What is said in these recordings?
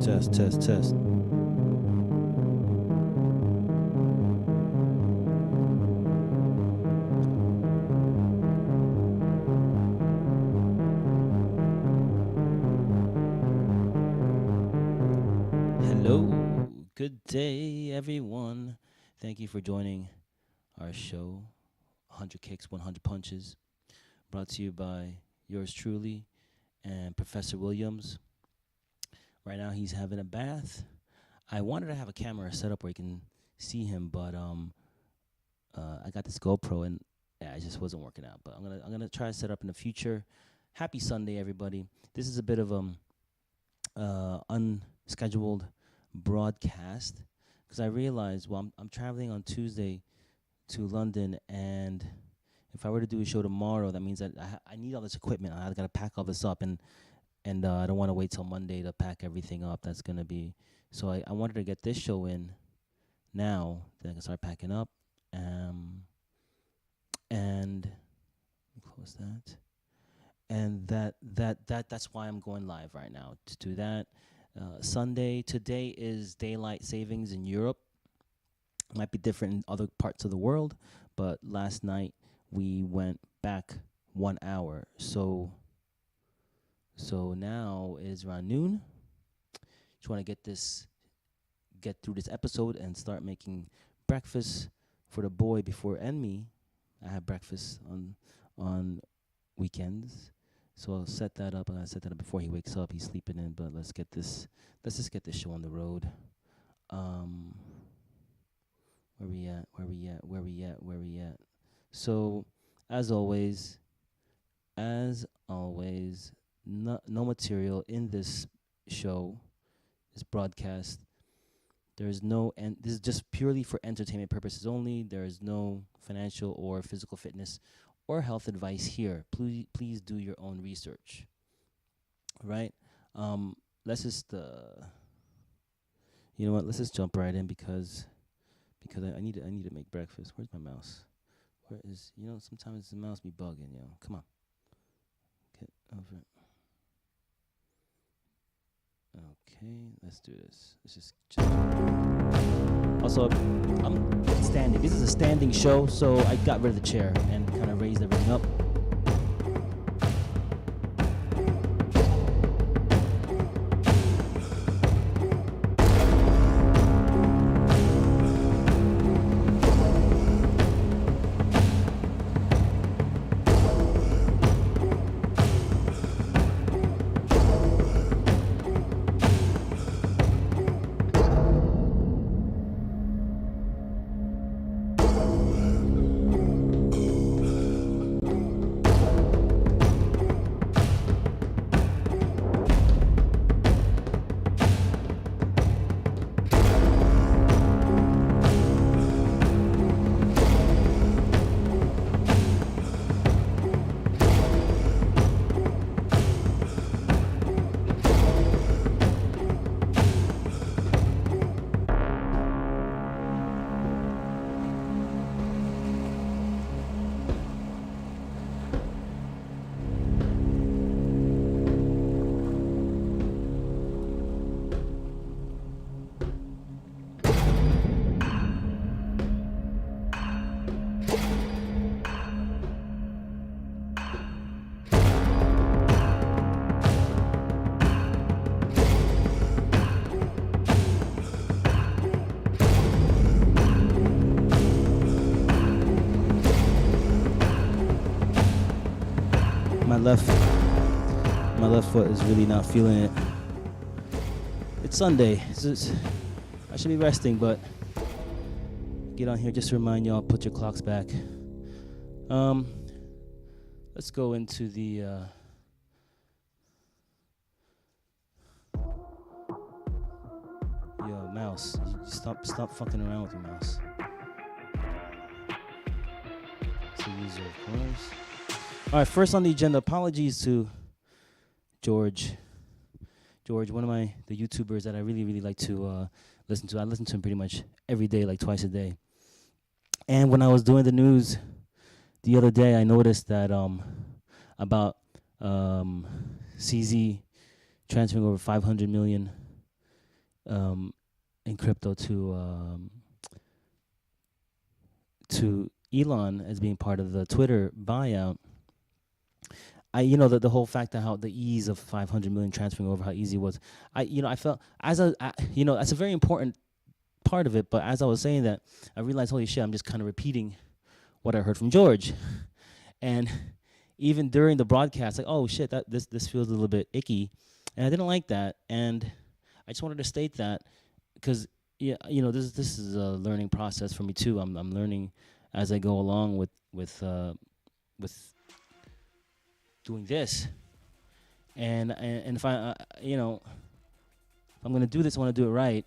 Test, test, test. Hello, good day, everyone. Thank you for joining our show, 100 Kicks, 100 Punches, brought to you by yours truly and Professor Williams. Right now, he's having a bath. I wanted to have a camera set up where you can see him, but I got this GoPro and it just wasn't working out. But I'm gonna try to set up in the future. Happy Sunday, everybody! This is a bit of unscheduled broadcast because I realized, well, I'm traveling on Tuesday to London, and if I were to do a show tomorrow, that means that I need all this equipment. I got to pack all this up, and I don't want to wait till Monday to pack everything up. That's going to be... So I wanted to get this show in now, then I can start packing up. And close that. And that's why I'm going live right now, to do that. Sunday, today is daylight savings in Europe. It might be different in other parts of the world, but last night we went back 1 hour. So now is around noon. Just want to get through this episode and start making breakfast for the boy and me. I have breakfast on weekends, so I'll set that up. And I set that up before he wakes up. He's sleeping in, but let's just get this show on the road. Where we at? So as always, no material in this show, this broadcast. There is no, and this is just purely for entertainment purposes only. There is no financial or physical fitness or health advice here. Please do your own research. Right? Let's just, you know what? Let's just jump right in because I need to make breakfast. Where's my mouse? Where is, sometimes the mouse be bugging, Come on. Get over it. Okay, let's do this. Let's just Also, I'm standing. This is a standing show, so I got rid of the chair and kind of raised everything up. My left foot is really not feeling it. It's Sunday. I should be resting, but get on here just to remind y'all, put your clocks back. Let's go into the yo, mouse. You stop fucking around with your mouse. It's a user, of course. All right, first on the agenda, apologies to George, one of the YouTubers that I really like to listen to. I listen to him pretty much every day, like twice a day. And when I was doing the news the other day, I noticed that about CZ transferring over 500 million in crypto to Elon as being part of the Twitter buyout. The whole fact that how the ease of 500 million transferring over, how easy it was. I felt that's a very important part of it. But as I was saying that, I realized, holy shit, I'm just kind of repeating what I heard from George. And even during the broadcast, like, oh shit, this feels a little bit icky, and I didn't like that. And I just wanted to state that because this is a learning process for me too. I'm learning as I go along with doing this, and if I'm gonna do this, I want to do it right.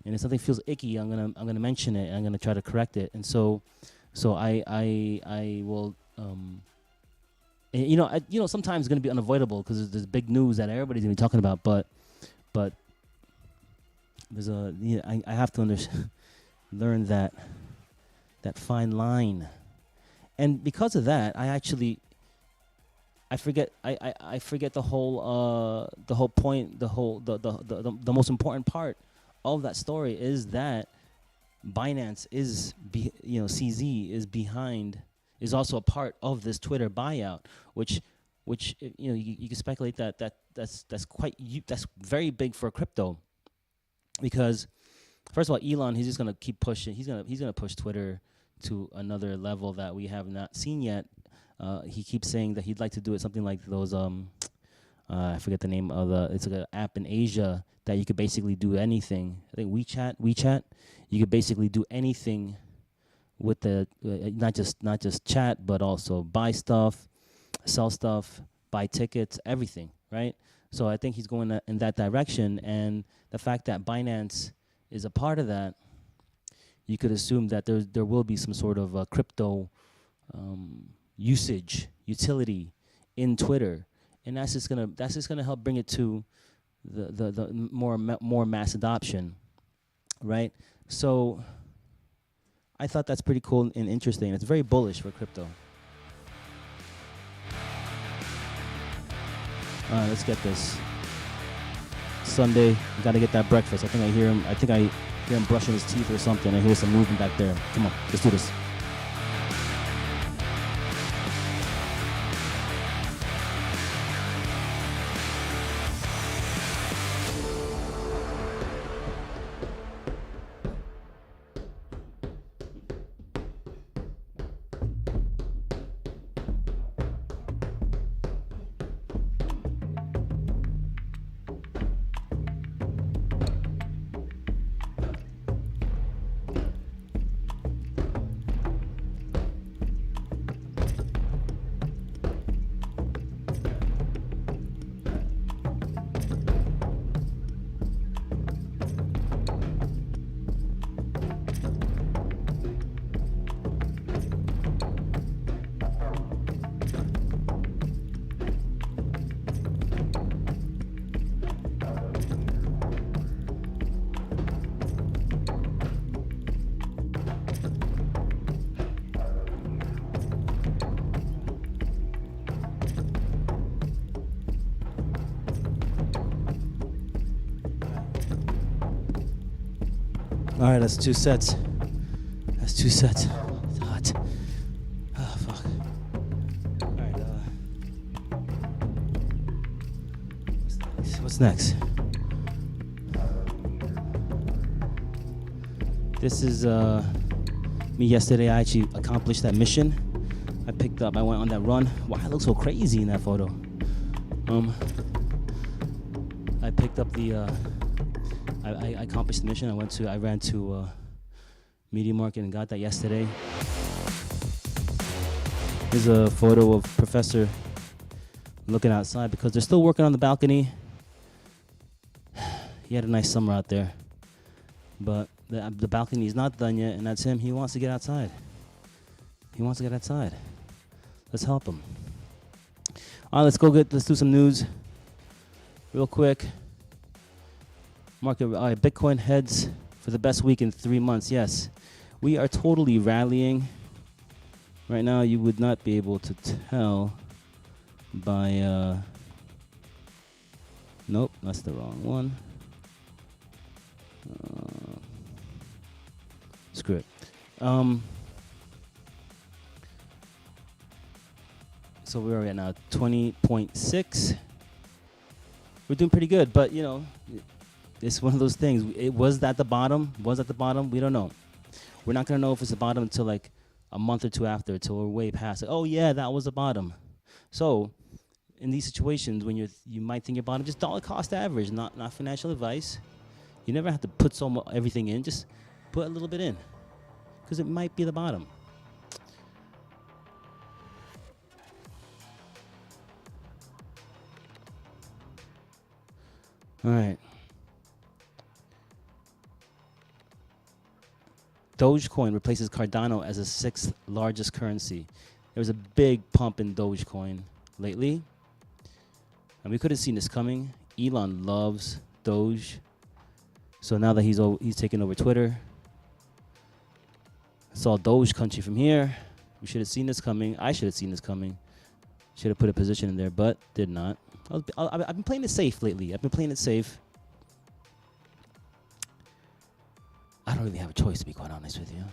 And if something feels icky, I'm gonna mention it, and I'm gonna try to correct it. And so I will. Sometimes it's gonna be unavoidable because there's big news that everybody's gonna be talking about. But there's I have to learn that fine line, and because of that, I forget the whole point, the most important part of that story is that Binance CZ is also a part of this Twitter buyout, which you can speculate that's very big for crypto, because first of all, Elon, he's just gonna keep pushing. He's gonna push Twitter to another level that we have not seen yet. He keeps saying that he'd like to do it something like those I forget the name of it's like an app in Asia that you could basically do anything. I think WeChat. You could basically do anything with the not just chat, but also buy stuff, sell stuff, buy tickets, everything, right? So I think he's going in that direction, and the fact that Binance is a part of that, you could assume that there will be some sort of crypto utility in Twitter, and that's just gonna help bring it to the more mass adoption, right? So I thought that's pretty cool and interesting. It's very bullish for crypto. All right, let's get this. Sunday, gotta get that breakfast. I think I hear him brushing his teeth or something. I hear some movement back there. Come on, let's do this. All right, that's two sets. It's hot. Oh, fuck. All right, what's next? This is me yesterday. I actually accomplished that mission I picked up. I went on that run. Wow, I look so crazy in that photo. I picked up the. I accomplished the mission. I ran to Media Market and got that yesterday. Here's a photo of Professor looking outside because they're still working on the balcony. He had a nice summer out there, but the balcony is not done yet, and that's him. He wants to get outside. He wants to get outside. Let's help him. All right, let's do some news real quick. Market, all right, Bitcoin heads for the best week in 3 months. Yes, we are totally rallying. Right now, you would not be able to tell by, nope, that's the wrong one. Screw it. So where are we at now? 20.6. We're doing pretty good, but it's one of those things. It was at the bottom. We don't know. We're not gonna know if it's the bottom until like a month or two after, until we're way past it. Oh yeah, that was the bottom. So in these situations, when you might think your bottom, just dollar cost average, not financial advice. You never have to put everything in. Just put a little bit in, because it might be the bottom. All right. Dogecoin replaces Cardano as the 6th largest currency. There was a big pump in Dogecoin lately, and we could have seen this coming. Elon loves Doge, so now that he's taken over Twitter, it's all Doge country from here. We should have seen this coming. I should have seen this coming. Should have put a position in there, but did not. I've been playing it safe lately. I don't really have a choice, to be quite honest with you.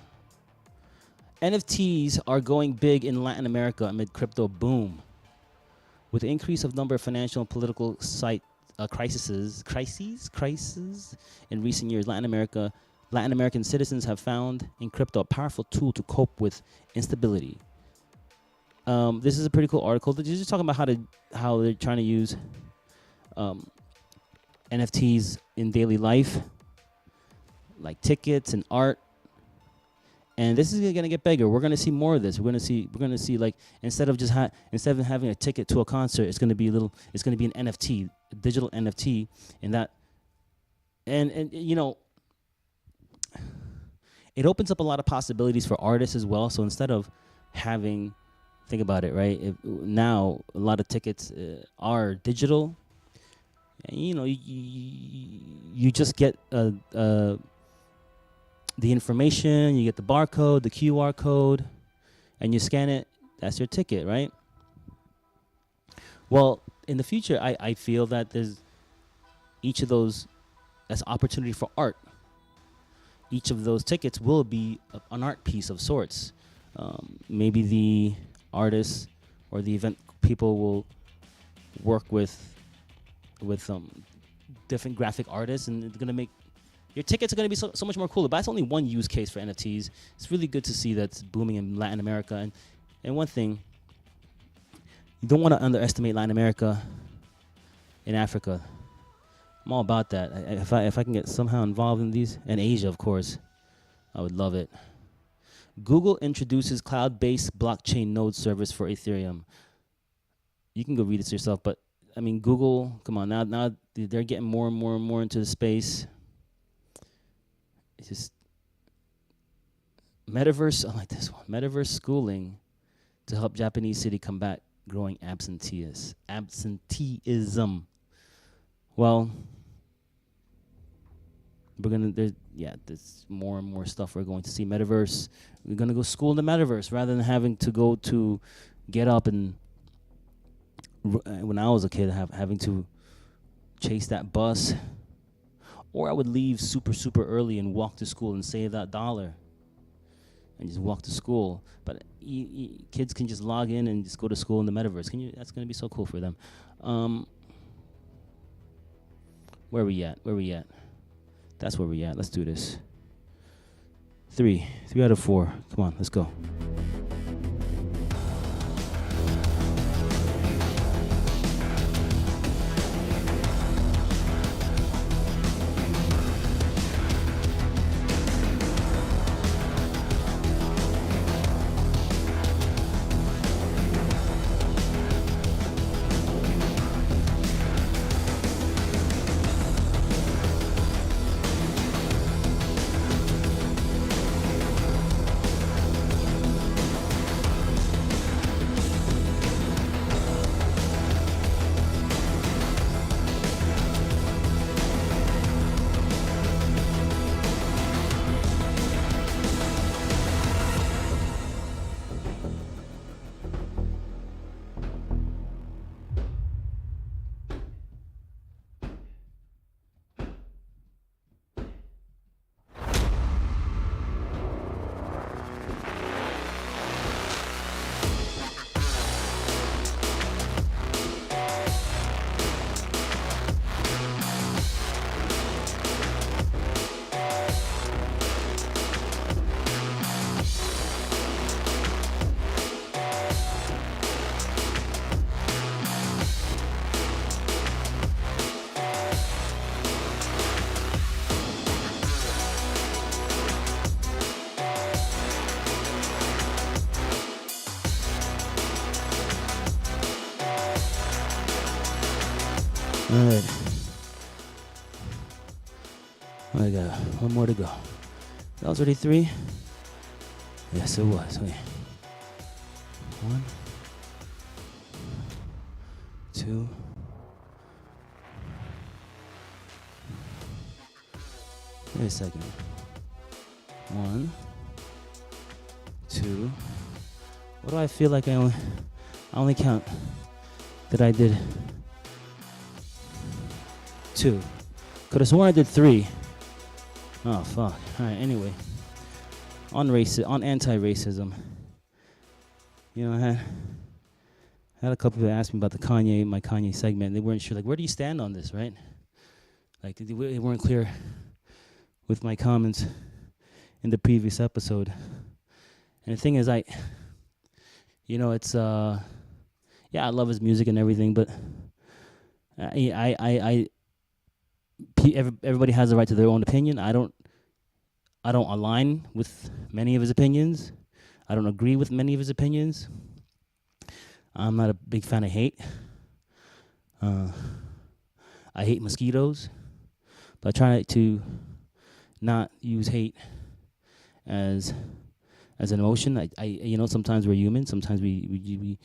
NFTs are going big in Latin America amid crypto boom. With the increase of number of financial and political crises in recent years, Latin American citizens have found in crypto a powerful tool to cope with instability. This is a pretty cool article. They're just talking about how they're trying to use NFTs in daily life, like tickets and art. And this is going to get bigger. We're going to see more of this. We're going to see like instead of having a ticket to a concert, it's going to be an NFT, a digital NFT, and it opens up a lot of possibilities for artists as well. So instead of having, think about it, right? Now a lot of tickets are digital, and you just get the information, you get the barcode, the QR code, and you scan it. That's your ticket, right? Well, in the future, I feel that there's each of those as opportunity for art. Each of those tickets will be an art piece of sorts. Maybe the artists or the event people will work with different graphic artists, and it's gonna make your tickets are going to be so much more cooler. But that's only one use case for NFTs. It's really good to see that's booming in Latin America. And one thing, you don't want to underestimate Latin America and Africa. I'm all about that. If I can get somehow involved in these, and Asia, of course, I would love it. Google introduces cloud-based blockchain node service for Ethereum. You can go read this yourself, but I mean, Google, come on, now they're getting more and more and more into the space. It's just metaverse. I like this one. Metaverse schooling to help Japanese city combat growing absenteeism. Well, there's more and more stuff we're going to see. Metaverse. We're going to go school in the metaverse rather than having to get up and when I was a kid having to chase that bus. Or I would leave super, super early and walk to school and save that $1 and just walk to school. But kids can just log in and just go to school in the metaverse. That's going to be so cool for them. Where are we at? That's where we at. Let's do this. 3 out of 4. Come on, let's go. All right. I got one more to go. That was already 3? Yes, it was. Wait. 1, 2. Wait a second. 1, 2. What do I feel like I only count that I did 2. Could have sworn I did 3. Oh fuck. Alright, anyway. On anti-racism. You know, I had a couple people ask me about my Kanye segment. They weren't sure, like, where do you stand on this, right? Like, they weren't clear with my comments in the previous episode. And the thing is, it's, yeah, I love his music and everything, but everybody has the right to their own opinion. I don't align with many of his opinions. I don't agree with many of his opinions. I'm not a big fan of hate. I hate mosquitoes, but I try to not use hate as an emotion. I sometimes we're human. Sometimes we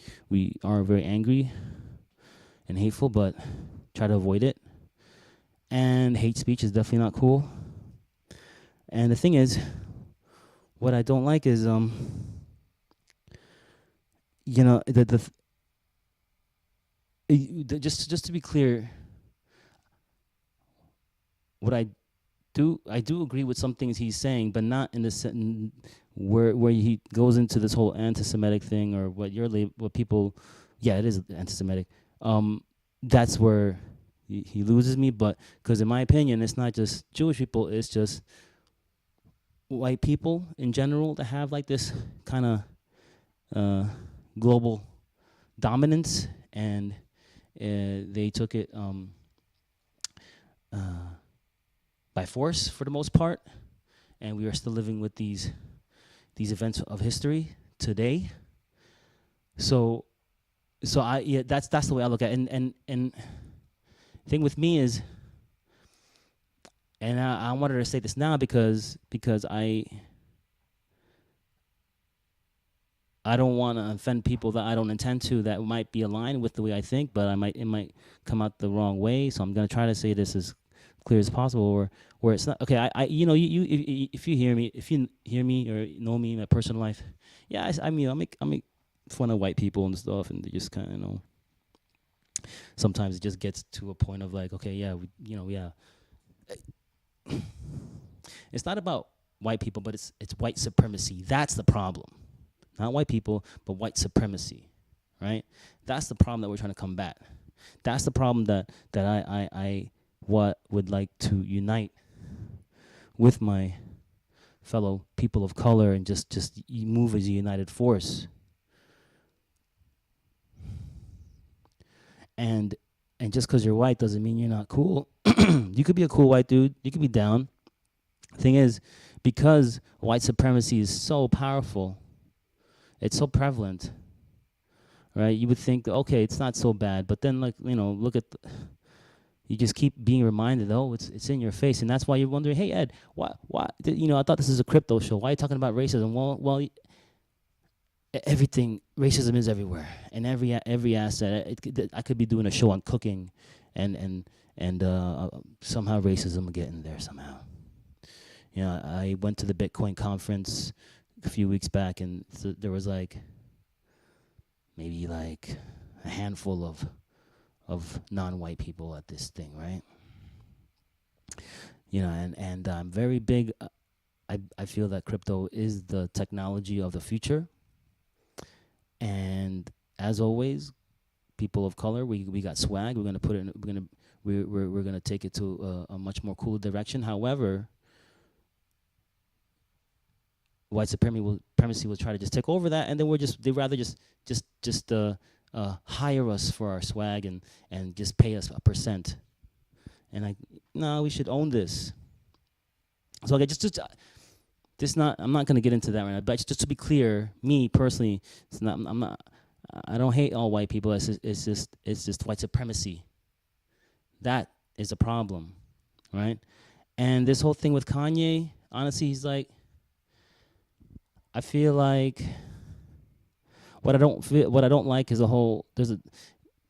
are very angry and hateful, but try to avoid it. And hate speech is definitely not cool. And the thing is, what I don't like is, just to be clear, what I do agree with some things he's saying, but not in the where he goes into this whole anti-Semitic thing, or what people, yeah, it is anti-Semitic. That's where he loses me. But because in my opinion, it's not just Jewish people; it's just white people in general that have like this kind of global dominance, and they took it by force for the most part, and we are still living with these events of history today. So that's the way I look at it. And thing with me is, and I wanted to say this now because I don't want to offend people that I don't intend to, that might be aligned with the way I think, but it might come out the wrong way. So I'm gonna try to say this as clear as possible, or where it's not okay. If you hear me or know me in my personal life, yeah, I make fun of white people and stuff, and they just kind of sometimes it just gets to a point of like, okay, yeah, yeah. It's not about white people, but it's white supremacy. That's the problem. Not white people, but white supremacy, right? That's the problem that we're trying to combat. That's the problem that I would like to unite with my fellow people of color and just move as a united force. And just because you're white doesn't mean you're not cool. You could be a cool white dude. You could be down. Thing is, because white supremacy is so powerful, it's so prevalent, right? You would think, okay, it's not so bad, but then, look at, you just keep being reminded, it's in your face, and that's why you're wondering, hey Ed, why? I thought this is a crypto show. Why are you talking about racism? Well, everything, racism is everywhere, and every asset. I could be doing a show on cooking, and somehow racism will get in there somehow. I went to the Bitcoin conference a few weeks back, and there was maybe a handful of non-white people at this thing, right? And I'm very big. I feel that crypto is the technology of the future, and as always, people of color, we got swag. We're gonna put it. We're gonna take it to a much more cool direction. However, white supremacy will try to just take over that, and then they'd rather just hire us for our swag and just pay us a percent. And no, we should own this. So okay, I'm not gonna get into that right now. But just to be clear, me personally, I don't hate all white people. It's just white supremacy That is a problem, right? And this whole thing with Kanye, honestly, he's like, I feel like what I don't like is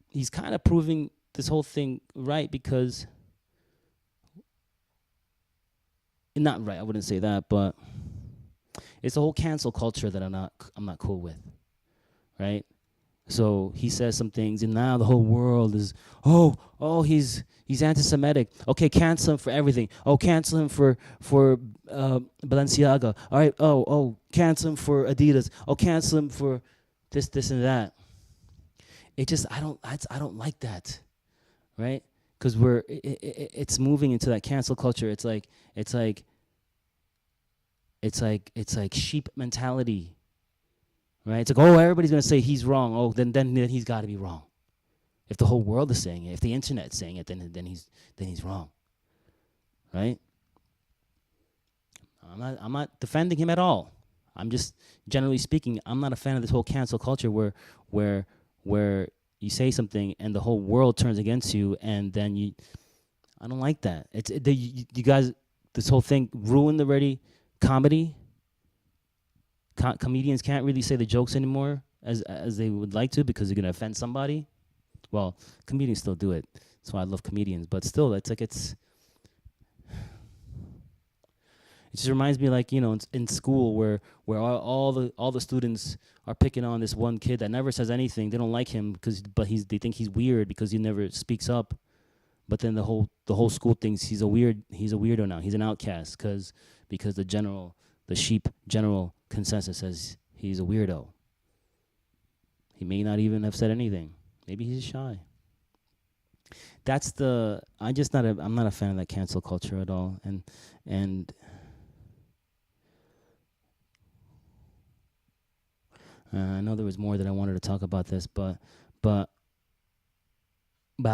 he's kind of proving this whole thing right, because not right, I wouldn't say that, but it's a whole cancel culture that I'm not cool with, right? So he says some things, and now the whole world is, he's anti-Semitic. Okay, cancel him for everything. Oh, cancel him for Balenciaga. All right. Cancel him for Adidas. Oh, cancel him for this and that. It just I don't like that, right? Because it's moving into that cancel culture. It's like sheep mentality. Right? It's like, everybody's going to say he's wrong. Oh, then he's got to be wrong. If the whole world is saying it, if the internet's saying it, then he's wrong. Right? I'm not defending him at all. I'm just, generally speaking, I'm not a fan of this whole cancel culture where you say something and the whole world turns against you, and then I don't like that. You guys, this whole thing ruined already comedy. Comedians can't really say the jokes anymore as they would like to, because they're going to offend somebody. Well, comedians still do it. That's why I love comedians. But still, it just reminds me, like, in school where all the students are picking on this one kid that never says anything. They don't like him they think he's weird because he never speaks up. But then the whole school thinks he's a weirdo now. He's an outcast because the sheep general consensus says he's a weirdo. He may not even have said anything. Maybe he's shy. I'm not a fan of that cancel culture at all. And I know there was more that I wanted to talk about this, but I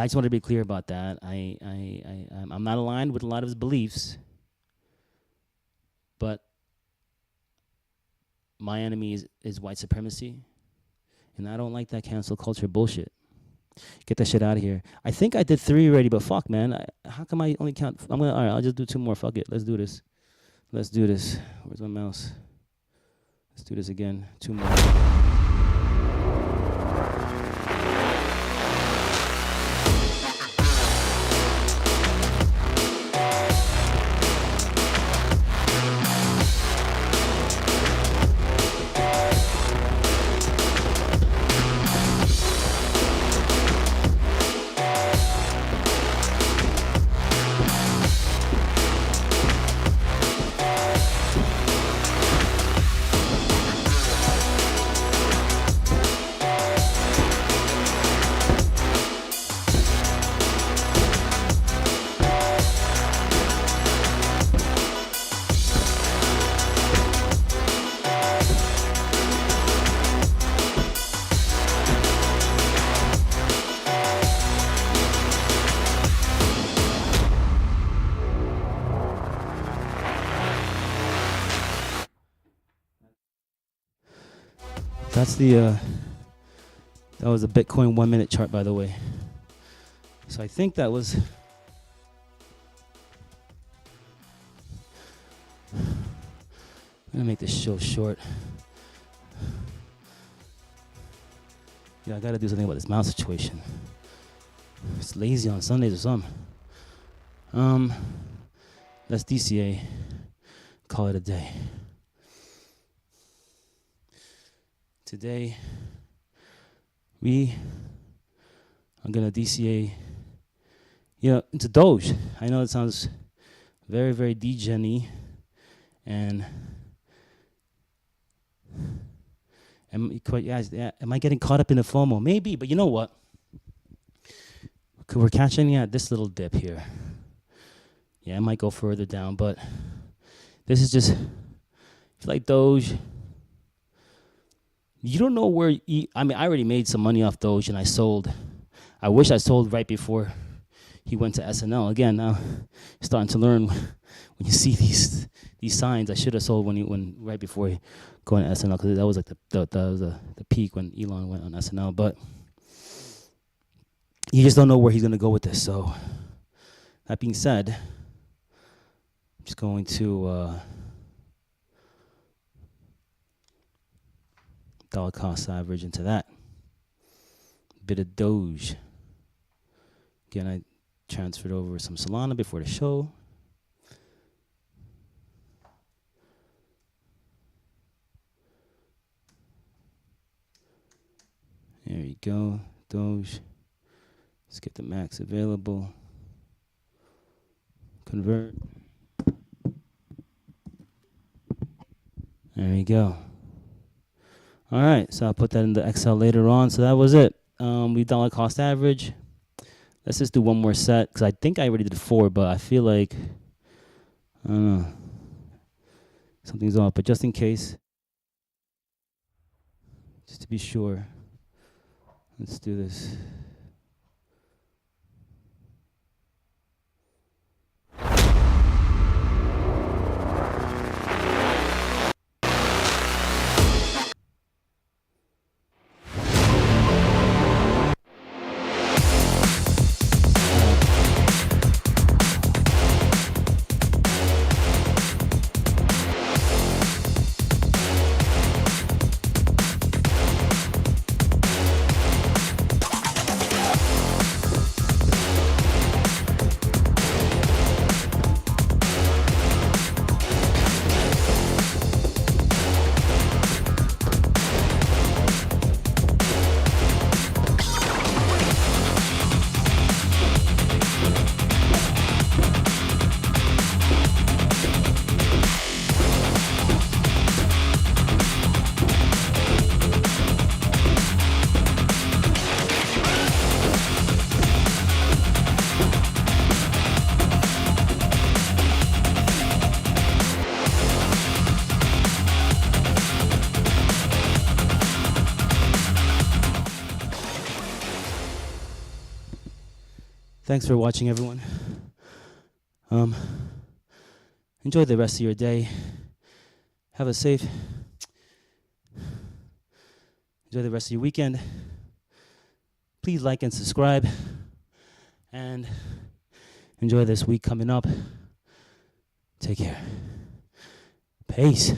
just wanted to be clear about that. I'm not aligned with a lot of his beliefs, but my enemy is white supremacy, and I don't like that cancel culture bullshit. Get that shit out of here. I think I did 3 already, but fuck, man. How come I only count? All right, I'll just do 2 more. Fuck it. Let's do this. Where's my mouse? Let's do this again. 2 more. That's that was a Bitcoin 1 minute chart, by the way. So I think that was, I'm gonna make this show short. Yeah, I gotta do something about this mouse situation. It's lazy on Sundays or something. That's DCA. Call it a day. Today, we are gonna DCA, into Doge. I know it sounds very, very degen-y, and am I getting caught up in the FOMO? Maybe, but you know what? We're catching at this little dip here. Yeah, I might go further down, but this is just, I feel like Doge, you don't know where, I already made some money off Doge and I sold. I wish I sold right before he went to SNL. Again, now you're starting to learn when you see these signs. I should have sold when right before going to SNL, because that was like the peak when Elon went on SNL. But you just don't know where he's going to go with this. So That being said, I'm just going to dollar cost average into that. Bit of Doge. Again, I transferred over some Solana before the show. There you go, Doge. Let's get the max available. Convert. There you go. All right, so I'll put that in the Excel later on. So that was it. We dollar cost average. Let's just do one more set because I think I already did 4, but I feel like, I don't know, something's off. But just in case, just to be sure, let's do this. Thanks for watching, everyone. Enjoy the rest of your day. Have a safe. Enjoy the rest of your weekend. Please like and subscribe. And enjoy this week coming up. Take care. Peace.